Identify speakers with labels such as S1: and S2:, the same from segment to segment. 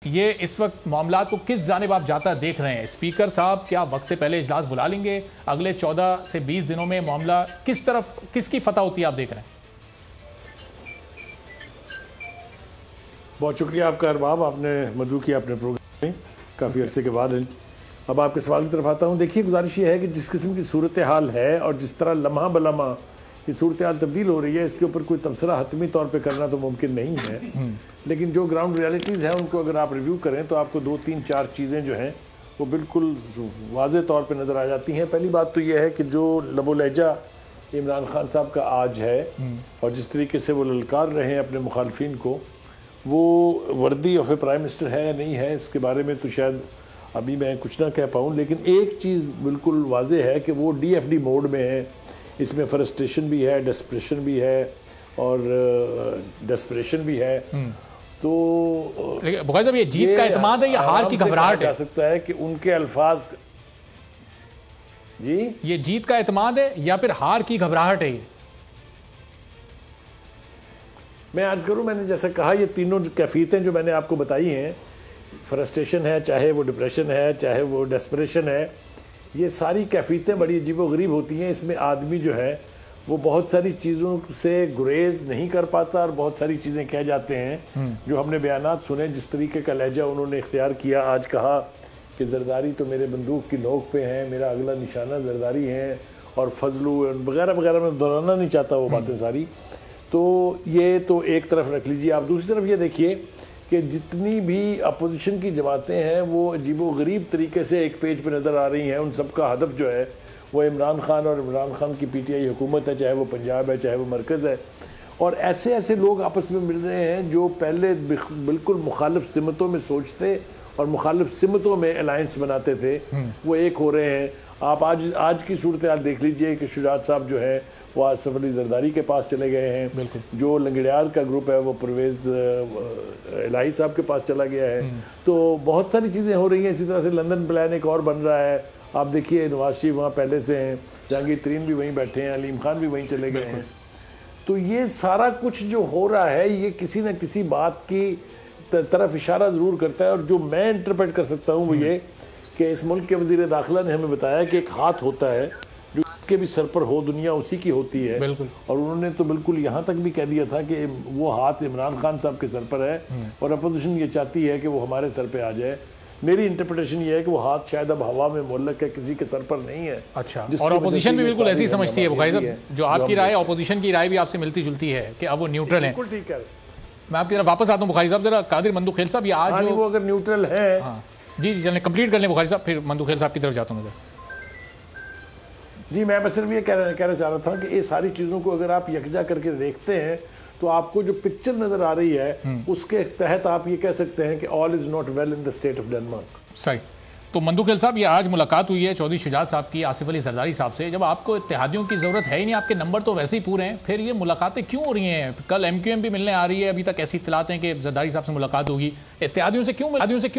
S1: ये इस वक्त मामला को किस जानिब आप जाता देख रहे हैं? स्पीकर साहब क्या वक्त से पहले इजलास बुला लेंगे? अगले 14 से 20 दिनों में मामला किस तरफ, किसकी फतह होती है आप देख रहे हैं?
S2: बहुत शुक्रिया आपका अरबाब, आपने मदू किया अपने प्रोग्राम में काफ़ी अरसे के बाद। अब आपके सवाल की तरफ आता हूँ। देखिए, गुजारिश ये है कि जिस किस्म की सूरत हाल है और जिस तरह लम्हा बलम्हा ये सूरत हाल तब्दील हो रही है, इसके ऊपर कोई तबसरा हतमी तौर पे करना तो मुमकिन नहीं है, लेकिन जो ग्राउंड रियलिटीज़ हैं उनको अगर आप रिव्यू करें तो आपको 2, 3, 4 चीज़ें जो हैं वो बिल्कुल वाज़े तौर पे नज़र आ जाती हैं। पहली बात तो ये है कि जो लबो लहजा इमरान खान साहब का आज है और जिस तरीके से वो ललकार रहे हैं अपने मुखालफिन को, वो worthy of A prime minister है या नहीं है, इसके बारे में तो शायद अभी मैं कुछ ना कह पाऊँ, लेकिन एक चीज़ बिल्कुल वाज़े है कि वो DFD मोड में है। इसमें फ्रस्ट्रेशन भी है, डेस्परेशन भी है और डेस्परेशन भी है। तो
S1: बुखारी साहब, ये जीत का एतमाद है या हार की घबराहट
S2: जा सकता है कि उनके अल्फाज जी,
S1: ये जीत का एतमाद है या फिर हार की घबराहट है?
S2: मैं अर्ज करूं, मैंने जैसे कहा, ये तीनों कैफियतें जो मैंने आपको बताई हैं, फ्रस्ट्रेशन है, चाहे वो डिप्रेशन है, चाहे वो डेस्परेशन है, ये सारी कैफियतें बड़ी अजीबोगरीब होती हैं। इसमें आदमी जो है वो बहुत सारी चीज़ों से गुरेज नहीं कर पाता और बहुत सारी चीज़ें कह जाते हैं जो हमने बयानात सुने, जिस तरीके का लहजा उन्होंने इख्तियार किया। आज कहा कि जरदारी तो मेरे बंदूक की नोक पे हैं, मेरा अगला निशाना जरदारी है और फजलू वगैरह वगैरह, मैं दोहराना नहीं चाहता वो बातें सारी। तो ये तो एक तरफ रख लीजिए। आप दूसरी तरफ ये देखिए कि जितनी भी अपोजिशन की जमातें हैं वो अजीबोगरीब तरीके से एक पेज पे नज़र आ रही हैं। उन सब का हदफ जो है वो इमरान खान और इमरान खान की PTI हुकूमत है, चाहे वो पंजाब है चाहे वो मरकज़ है। और ऐसे ऐसे लोग आपस में मिल रहे हैं जो पहले बिल्कुल मुखालिफ सिमतों में सोचते और मुखालिफ सिमतों में अलायंस बनाते थे, वो एक हो रहे हैं। आप आज की सूरत हाल देख लीजिए कि शुजात साहब जो है वो आसिफ अली जरदारी के पास चले गए हैं, जो लंगड़ियार का ग्रुप है वो परवेज़ इलाही साहब के पास चला गया है। तो बहुत सारी चीज़ें हो रही हैं। इसी तरह से लंदन प्लान एक और बन रहा है। आप देखिए, नवाज शरीफ वहाँ पहले से हैं, जहांगीर तरीन भी वहीं बैठे हैं, अलीम खान भी वहीं चले गए हैं। तो ये सारा कुछ जो हो रहा है ये किसी न किसी बात की तरफ इशारा ज़रूर करता है। और जो मैं इंटरप्रेट कर सकता हूँ वो ये कि इस मुल्क के वज़ीर दाखिला ने हमें बताया कि एक हाथ होता है जो उसके भी सर पर हो, दुनिया उसी की होती है। और उन्होंने तो बिल्कुल यहाँ तक भी कह दिया था कि वो हाथ इमरान खान साहब के सर पर है और अपोजिशन ये चाहती है कि वो हमारे सर पे आ जाए। मेरी इंटरप्रिटेशन ये है कि वो हाथ शायद अब हवा में मुअल्लक है, किसी के सर पर नहीं है।
S1: अच्छा, और अपोजिशन भी बिल्कुल ऐसी समझती है बुखारी साहब, जो आपकी राय, अपोजिशन की राय भी आपसे मिलती जुलती है कि अब वो न्यूट्रल है।
S2: बिल्कुल ठीक है।
S1: मैं आपकी तरफ वापस आता हूँ बुखारी साहब, जरा कादिर मंदू खेल साहब, ये आज
S2: वो अगर न्यूट्रल है,
S1: जी जी चलें कंप्लीट कर लें बुखारी साहब, फिर मंदू खेल साहब की तरफ जाता हूँ।
S2: जी, मैं बस सिर्फ ये कहना चाह रहा था कि ये सारी चीज़ों को अगर आप यकजा करके देखते हैं तो आपको जो पिक्चर नज़र आ रही है उसके तहत आप ये कह सकते हैं कि all is not well in the state of Denmark.
S1: सही। तो मंदू खेल साहब, ये आज मुलाकात हुई है चौधरी शुजात साहब की आसिफ अली जरदारी साहब से। जब आपको इत्तेहादियों की ज़रूरत है ही नहीं, आपके नंबर तो वैसे ही पूरे हैं, फिर ये मुलाकातें क्यों हो रही हैं? कल MQM भी मिलने आ रही है, अभी तक ऐसी इत्तलात हैं कि जरदारी साहब से मुलाकात होगी। इत्तेहादियों से क्यों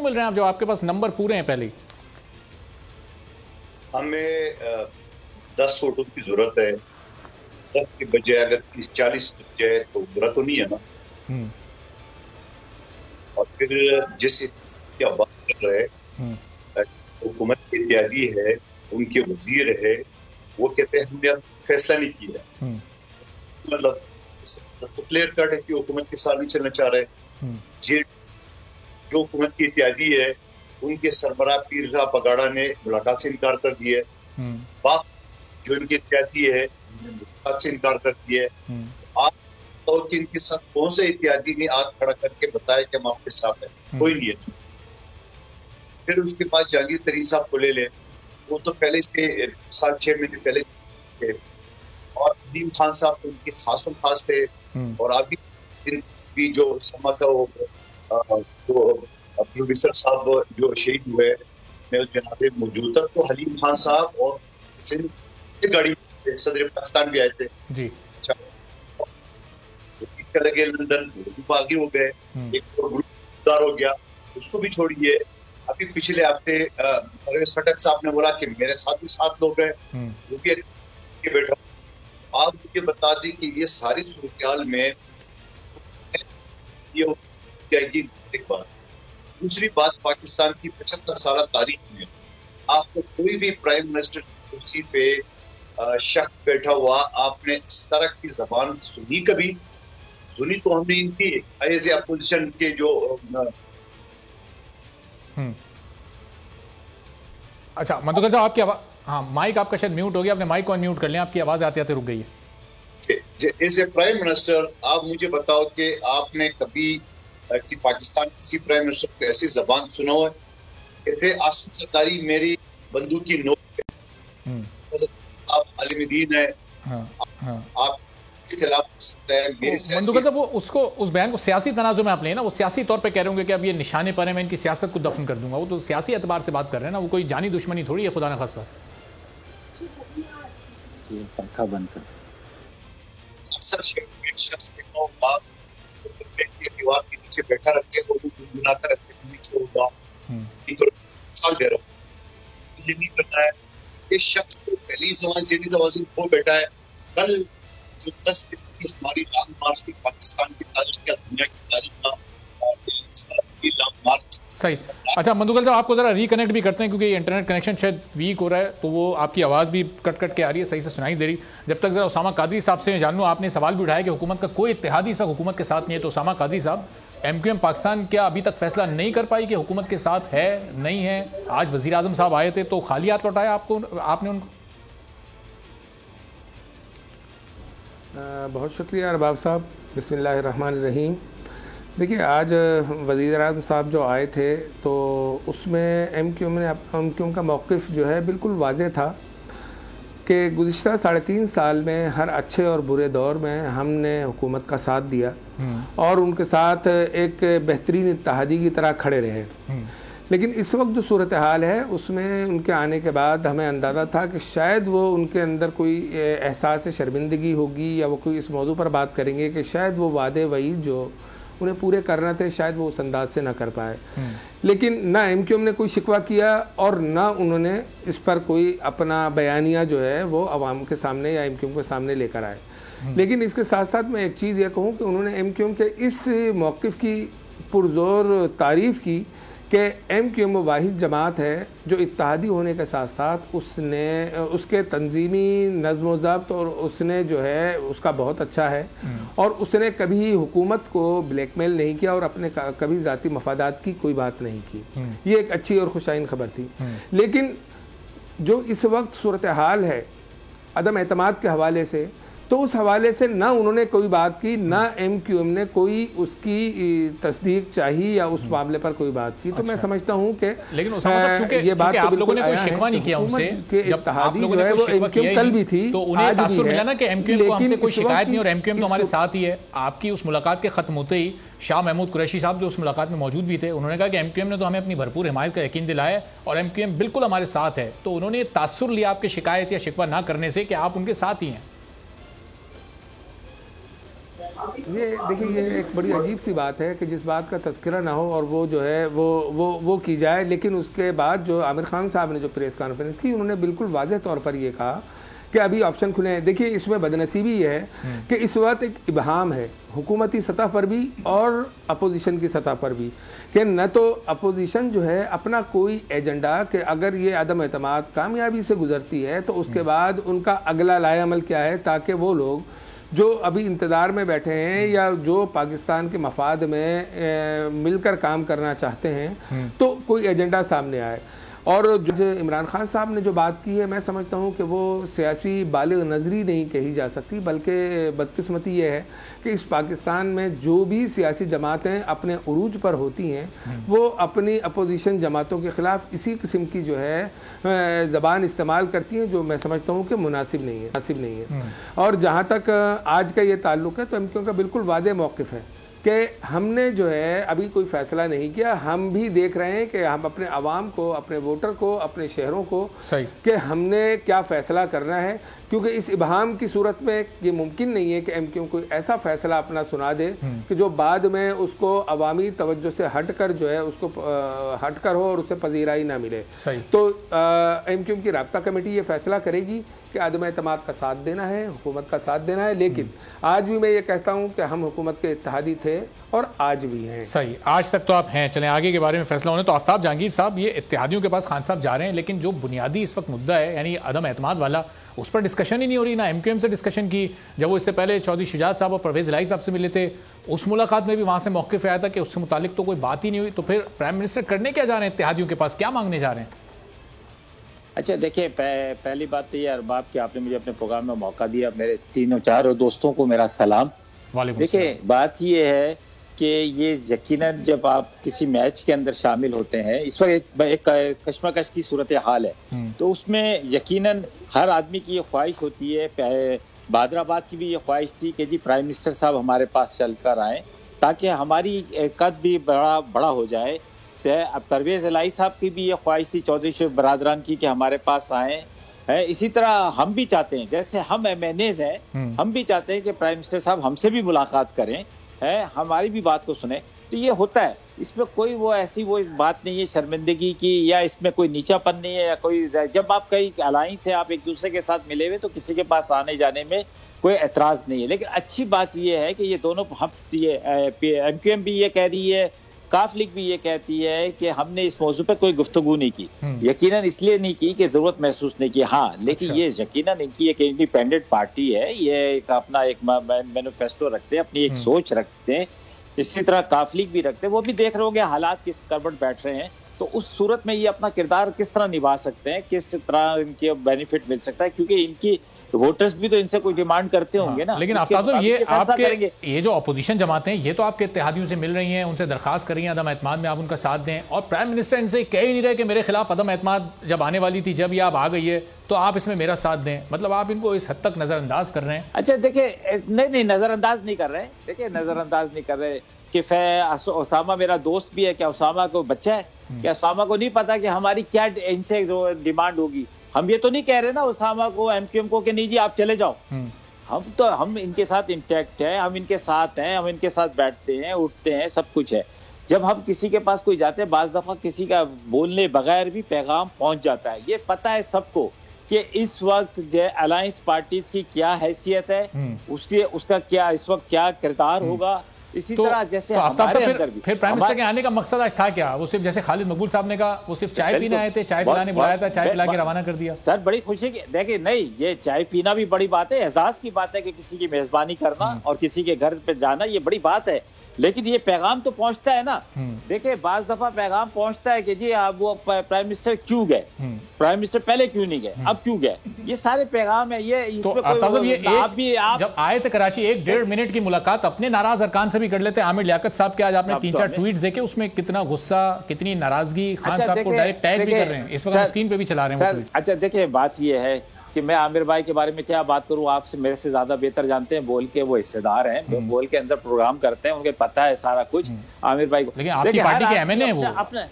S1: मिल रहे हैं आप जब आपके पास नंबर पूरे हैं पहले?
S3: हमें 10 वोटों की जरूरत है। 10 के बजाय अगर 30-40 बच जाए तो बुरा तो नहीं है ना। और फिर जिस क्या बात कर रहे हैं, हुकूमत के इत्यादी है, उनके वजीर है, वो कहते हैं हमने अब फैसला नहीं किया। मतलब तो क्लियर कट है कि हुकूमत के साथ नहीं चलना चाह रहे। जो हुकूमत की इत्यादी है उनके सरबराह पीर शाह पगाड़ा ने मुलाकात से इनकार कर दिया है। बात जो इनकी इत्यादी है मुलाकात से इनकार कर दिया है। आप तो कि इनके साथ कौन से इत्यादी ने हाथ खड़ा करके बताया कि हम आपके साथ हैं? कोई नहीं है। फिर उसके बाद जहांगीर तरीन साहब को ले लें, वो तो पहले से 7-6 महीने पहले थे और अलीम खान साहब तो उनके खासों खास थे। और अभी भी जो समा था वो जो प्रोफेसर साहब जो शहीद हुए जनाबे मौजूद था, तो हलीम खान साहब और गाड़ी सदर पाकिस्तान भी आए थे जी। चले गए लंदन, आगे हो गए, एक तो गुरुदार हो गया, उसको भी छोड़िए। अभी पिछले हफ्ते परवेज खटक साहब ने बोला कि मेरे साथ भी 7 लोग हैं, वो भी बैठा। आप मुझे बता दें कि ये सारी सूरत में ये जाएगी। एक बात दूसरी बात, पाकिस्तान की 75 साल तारीख में आपको कोई भी प्राइम मिनिस्टर की कुर्सी पे शख्स बैठा हुआ आपने इस तरह की जबान सुनी कभी? सुनी तो हमने इनकी एज ए अपोजिशन के जो
S1: अच्छा मधुकर साहब, आपकी आवाज, हाँ माइक आपका शायद म्यूट हो गया, आपने माइक को अनम्यूट कर लिया, आपकी आवाज आते आते रुक गई है।
S3: एज ए प्राइम मिनिस्टर आप मुझे बताओ कि आपने कभी कि पाकिस्तान किसी प्राइम मिनिस्टर को ऐसी जबान सुना हुआ है? कहते आसिफ जरदारी मेरी बंदूक की नोक पे, आप आलिम दीन है, आप के खिलाफ हो सकता है मेरी
S1: मधुकर साहब, वो उसको उस बयान को सियासी तनाज़ुर में आप लें ना, वो सियासी तौर पे कह रहे होंगे कि अब ये निशाने पर है, मैं इनकी सियासत को दफन कर दूंगा। वो तो सियासी एतबार से बात कर रहे हैं ना, वो कोई जानी दुश्मनी थोड़ी है खुदा न खास्ता।
S4: पंखा बंद कर।
S3: अक्सर शख्स देखा होगा दीवार के नीचे बैठा रखे वो गुनगुनाता रखे नीचे होगा, साल दे रहा हूँ, ये नहीं करना है। इस शख्स को पहली जमाने वो बैठा है। कल जो 10 दिन की हमारी लॉन्ग मार्च की पाकिस्तान की तारीख या दुनिया की तारीख का लॉन्ग मार्च।
S1: सही। अच्छा मधुकर साहब, आपको जरा रिकनेक्ट भी करते हैं क्योंकि इंटरनेट कनेक्शन शायद वीक हो रहा है, तो वो आपकी आवाज़ भी कट कट के आ रही है, सही से सुनाई दे रही। जब तक जरा उसामा कादरी साहब से जान लूँ, आपने सवाल भी उठाया कि हुकूमत का कोई इत्तेहादी इस वक्त हुकूमत के साथ नहीं है, तो उसामा कादरी साहब, MQM पाकिस्तान क्या अभी तक फैसला नहीं कर पाई कि हुकूमत के साथ है नहीं है? आज वज़ीर आज़म साहब आए थे तो खाली हाथ लौटाया आपने उनको?
S5: बहुत शुक्रिया अरबाब साहब। बिस्मिल्लाहिर्रहमानिर्रहीम। देखिए, आज वज़ीर आज़म साहब जो आए थे तो उसमें MQM का मौक़िफ़ जो है बिल्कुल वाज़ेह था कि गुज़िश्ता 3.5 साल में हर अच्छे और बुरे दौर में हमने हुकूमत का साथ दिया और उनके साथ एक बेहतरीन इत्तेहादी की तरह खड़े रहे। लेकिन इस वक्त जो सूरत हाल है उसमें उनके आने के बाद हमें अंदाज़ा था कि शायद वो उनके अंदर कोई एहसास शर्मिंदगी होगी या वो कोई इस मौजू पर बात करेंगे कि शायद वो वादे वईद जो उन्हें पूरे करना थे शायद वो उस अंदाज से ना कर पाए। लेकिन ना MQM ने कोई शिकवा किया और ना उन्होंने इस पर कोई अपना बयानिया जो है वो अवाम के सामने या MQM के सामने लेकर आए। लेकिन इसके साथ साथ मैं एक चीज़ ये कहूँ कि उन्होंने MQM के इस मौक़िफ़ की पुरज़ोर तारीफ़ की कि MQM वो वाहिद जमात है जो इत्तेहादी होने के साथ साथ उसके तंजीमी नज़्म व ज़ब्त और उसने जो है उसका बहुत अच्छा है और उसने कभी हुकूमत को ब्लैकमेल नहीं किया और अपने कभी ज़ाती मफादात की कोई बात नहीं की। ये एक अच्छी और खुशाइन खबर थी। लेकिन जो इस वक्त सूरत हाल है अदम एतमाद के हवाले से, तो उस हवाले से ना उन्होंने कोई बात की, ना MQM ने कोई उसकी तस्दीक चाहिए या उस मामले पर कोई बात की। तो मैं समझता हूँ कि
S1: लेकिन ये बात आप लोगों ने कोई शिकवा नहीं किया उनसे, जब आप लोगों ने कोई शिकवा किया कल भी थी तो उन्हें तासुर मिला ना कि MQM को हमसे कोई शिकायत नहीं और MQM तो हमारे साथ ही है। आपकी उस मुलाकात के खत्म होते ही शाह महमूद कुरैशी साहब जो उस मुलाकात में मौजूद भी थे, उन्होंने कहा कि MQM ने तो हमें अपनी भरपूर हिमायत का यकीन दिलाया और MQM बिल्कुल हमारे साथ है। तो उन्होंने तासुर लिया आपकी शिकायत या शिकवा ना करने से कि आप उनके साथ ही हैं।
S5: ये देखिए, ये एक बड़ी अजीब सी बात है कि जिस बात का तज़किरा ना हो और वो जो है वो की जाए। लेकिन उसके बाद जो आमिर खान साहब ने जो प्रेस कॉन्फ्रेंस की, उन्होंने बिल्कुल वाज़ेह तौर पर ये कहा कि अभी ऑप्शन खुले हैं। देखिए, इसमें बदनसीबी ये है कि इस वक्त एक इबहाम है हुकूमती सतह पर भी और अपोजिशन की सतह पर भी कि न तो अपोजिशन जो है अपना कोई एजेंडा कि अगर ये अदम एतमाद कामयाबी से गुजरती है तो उसके बाद उनका अगला लाएअमल क्या है, ताकि वो लोग जो अभी इंतज़ार में बैठे हैं या जो पाकिस्तान के मफाद में मिलकर काम करना चाहते हैं तो कोई एजेंडा सामने आए। और जो इमरान खान साहब ने जो बात की है, मैं समझता हूँ कि वो सियासी बालिग नज़री नहीं कही जा सकती, बल्कि बदकिस्मती ये है कि इस पाकिस्तान में जो भी सियासी जमातें अपने उरूज पर होती हैं वो अपनी अपोजिशन जमातों के ख़िलाफ़ इसी किस्म की जो है ज़बान इस्तेमाल करती हैं, जो मैं समझता हूँ कि मुनासिब नहीं है। और जहाँ तक आज का ये ताल्लुक़ है तो MQM का बिल्कुल वादे मौक़िफ़ है कि हमने जो है अभी कोई फ़ैसला नहीं किया। हम भी देख रहे हैं कि हम अपने आवाम को, अपने वोटर को, अपने शहरों को कि हमने क्या फ़ैसला करना है, क्योंकि इस इबहाम की सूरत में ये मुमकिन नहीं है कि MQM कोई ऐसा फ़ैसला अपना सुना दे कि जो बाद में उसको अवामी तवज्जो से हटकर जो है उसको हटकर हो और उससे पजीराई ना मिले। तो MQM की राब्ता कमेटी ये फ़ैसला करेगी कि आदम एतमाद का साथ देना है, हुकूमत का साथ देना है। लेकिन आज भी मैं ये कहता हूँ कि हम हुकूमत के इत्तेहादी थे और आज भी हैं।
S1: सही, आज तक तो आप हैं। चलें आगे के बारे में फैसला होने। तो आफ्ताब जहांगीर साहब, ये इत्तेहादियों के पास खान साहब जा रहे हैं, लेकिन जो बुनियादी इस वक्त मुद्दा है यानी अदम एतमाद वाला, उस पर डिस्कशन ही नहीं हो रही। ना MQM से डिस्कशन की। जब वो इससे पहले चौधरी शुजात साहब और परवेज इलाही साहब से मिले थे, उस मुलाकात में भी वहां से मौक़िफ़ आया था कि उससे मुतालिक तो कोई बात ही नहीं हुई। तो फिर प्राइम मिनिस्टर करने क्या जा रहे हैं इत्तेहादियों के पास, क्या मांगने जा रहे हैं?
S4: अच्छा देखिए, पहली बात तो ये अरबाब कि आपने मुझे अपने प्रोग्राम में मौका दिया। मेरे तीनों चारों दोस्तों को मेरा सलाम। देखिए बात ये है कि ये यकीनन जब आप किसी मैच के अंदर शामिल होते हैं, इस वक्त एक कश्मकश की सूरत हाल है, तो उसमें यकीनन हर आदमी की ये ख्वाहिश होती है। बादराबाद की भी ये ख्वाहिश थी कि जी प्राइम मिनिस्टर साहब हमारे पास चल कर आए ताकि हमारी कद भी बड़ा हो जाए। परवेज इलाही साहब की भी ये ख्वाहिश थी, चौधरी शेख बरादरान की, कि हमारे पास आए है। इसी तरह हम भी चाहते हैं, जैसे हम MNAs हैं, हम भी चाहते हैं कि प्राइम मिनिस्टर साहब हमसे भी मुलाकात करें, है, हमारी भी बात को सुने। तो ये होता है, इसमें कोई वो ऐसी वो बात नहीं है शर्मिंदगी की, या इसमें कोई नीचापन नहीं है, या कोई। जब आप कई अलायंस से आप एक दूसरे के साथ मिले हुए तो किसी के पास आने जाने में कोई एतराज नहीं है। लेकिन अच्छी बात ये है कि ये दोनों हम MQM भी ये कह रही है, काफ लीग भी ये कहती है कि हमने इस मौजू पे कोई गुफ्तगू नहीं की। यकीनन इसलिए नहीं की कि जरूरत महसूस नहीं की। हाँ, लेकिन ये यकीनन इनकी एक इंडिपेंडेंट पार्टी है, ये एक अपना एक मैनिफेस्टो रखते हैं, अपनी एक सोच रखते हैं। इसी तरह काफ लीग भी रखते हैं। वो भी देख रहे होंगे हालात किस करवट बैठ रहे हैं, तो उस सूरत में ये अपना किरदार किस तरह निभा सकते हैं, किस तरह इनके बेनिफिट मिल सकता है, क्योंकि इनकी वोटर्स भी तो इनसे कोई डिमांड करते होंगे ना।
S1: लेकिन आफ्ताब साहब, ये आपके ये जो अपोजिशन जमातें हैं, ये तो आपके इत्तेहादियों से मिल रही हैं, उनसे दरखास्त कर रही हैं अदम एतमाद में आप उनका साथ दें, और प्राइम मिनिस्टर इनसे कह ही नहीं रहे कि मेरे खिलाफ अदम एतमाद जब आने वाली थी, जब ये आप आ गई है तो आप इसमें मेरा साथ दें। मतलब आप इनको इस हद तक नजरअंदाज कर रहे हैं।
S4: अच्छा देखिए, नहीं नजरअंदाज नहीं कर रहे। देखिए नजरअंदाज नहीं कर रहे कि उसामा मेरा दोस्त भी है, क्या उसामा को बच्चा है, क्या उसामा को नहीं पता कि हमारी क्या इनसे डिमांड होगी। हम ये तो नहीं कह रहे ना उसामा को, MQM को, कि नहीं जी आप चले जाओ। हम इनके साथ इंटैक्ट है, हम इनके साथ हैं, हम इनके साथ बैठते हैं, उठते हैं, सब कुछ है। जब हम किसी के पास कोई जाते हैं, बाज दफा किसी का बोलने बगैर भी पैगाम पहुंच जाता है। ये पता है सबको कि इस वक्त जो अलायंस पार्टीज की क्या हैसियत है, उसका क्या इस वक्त क्या किरदार होगा। इसी तरह जैसे हमारे अंदर भी
S1: फिर प्राइम मिनिस्टर के आने का मकसद आज था क्या? वो सिर्फ जैसे खालिद मकबूल साहब ने कहा, वो सिर्फ चाय पीने आए थे, चाय पिलाने बुलाया था, चाय पिला के रवाना कर दिया।
S4: सर बड़ी खुशी की देखिए, नहीं ये चाय पीना भी बड़ी बात है, एहसास की बात है कि किसी की मेजबानी करना और किसी के घर पे जाना, ये बड़ी बात है। लेकिन ये पैगाम तो पहुंचता है ना। देखिए बाज दफा पैगाम पहुंचता है कि जी आप वो प्राइम मिनिस्टर क्यों गए, प्राइम मिनिस्टर पहले क्यों नहीं गए, अब क्यों गए, ये सारे पैगाम है। ये
S1: तो आप जब आए थे कराची, 1-1.5 मिनट की मुलाकात अपने नाराज अरकान से भी कर लेते। आमिर लियाकत साहब के आज आपने 3-4 ट्वीट्स देखे, उसमें कितना गुस्सा, कितनी नाराजगी, खान साहब को डायरेक्ट टैग भी कर रहे हैं, इस वक्त स्क्रीन पे भी चला रहे हैं।
S4: अच्छा देखिए बात ये है कि मैं आमिर भाई के बारे में क्या बात करूं, आपसे मेरे से ज्यादा बेहतर जानते हैं। बोल के वो हिस्सेदार हैं, वो बोल के अंदर प्रोग्राम करते हैं, उनके पता है सारा कुछ आमिर भाई को।
S1: लेकिन आपकी पार्टी के MNA वो,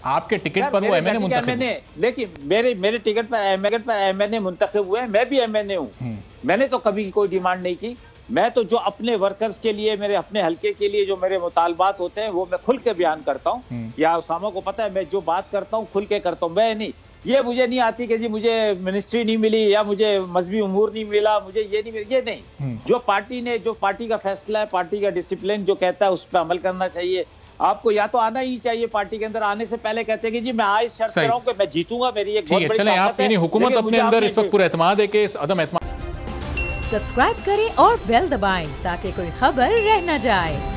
S1: आपके टिकट पर वो MNA मुंतखब,
S4: लेकिन मेरे टिकट पर MNA मुंतखब हुए हैं, मैं भी MNA हूँ। मैंने तो कभी कोई डिमांड नहीं की। मैं तो जो अपने वर्कर्स के लिए, मेरे अपने हल्के के लिए जो मेरे मुतालबात होते हैं वो मैं खुल के बयान करता हूँ। या उसामा को पता है मैं जो बात करता हूँ खुल के करता हूँ। मैं नहीं, ये मुझे नहीं आती कि जी मुझे मिनिस्ट्री नहीं मिली या मुझे मजहबी उमूर नहीं मिला, मुझे ये नहीं मिला, ये नहीं। जो पार्टी का फैसला है, पार्टी का डिसिप्लिन जो कहता है उस पर अमल करना चाहिए। आपको या तो आना ही चाहिए पार्टी के अंदर। आने से पहले कहते हैं कि जी मैं आज शर्त कर रहा हूं कि मैं जीतूंगा, मेरी एक बहुत बड़ी ताकत है।
S1: हुकूमत अपने अंदर इस वक्त पूरा एतमाद है कि इस अदम एतमाद।
S6: सब्सक्राइब करें और बेल दबाएं ताकि कोई खबर रह न जाए।